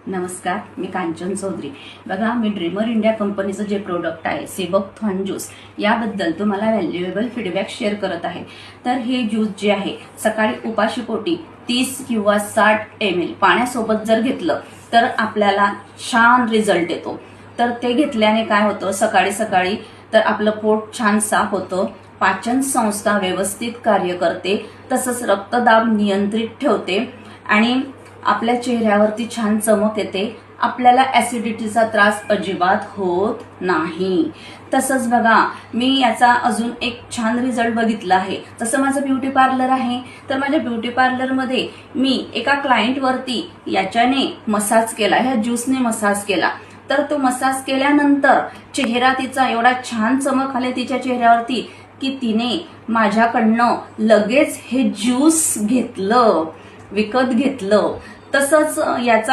नमस्कार, मी कांचन चौधरी. बघा, मी dreamer India कंपनीचं जे प्रोडक्ट आहे सेबक थॉन ज्यूस याबद्दल तुम्हाला व्हॅल्युएबल फीडबॅक शेअर करत आहे. तर हे ज्यूस जे आहे सकाळी उपाशीपोटी 30 किंवा 60 ml पाण्यासोबत जर घेतलं तर आपल्याला छान रिझल्ट येतो. तर ते घेतल्याने काय होतं, सकाळी सकाळी तर आपलं पोट छान साफ होतं, पाचन संस्था व्यवस्थित कार्य करते, तसंच रक्तदाब नियंत्रित ठेवते आणि आपल्या चेहऱ्यावरती छान चमक येते. आपल्याला ऍसिडिटीचा त्रास अजिबात होत नाही. तसंच बघा, मी याचा अजून एक छान रिझल्ट बघितला आहे. जसं माझं ब्युटी पार्लर आहे, तर माझ्या ब्युटी पार्लरमध्ये मी एका क्लायंटवरती याच्याने मसाज केला, ह्या ज्यूसने मसाज केला. तर तो मसाज केल्यानंतर चेहरा तिचा एवढा छान चमक आले तिच्या चेहऱ्यावरती की तिने माझ्याकडनं लगेच हे ज्यूस घेतलं, विकत घेतलं. तसंच याचा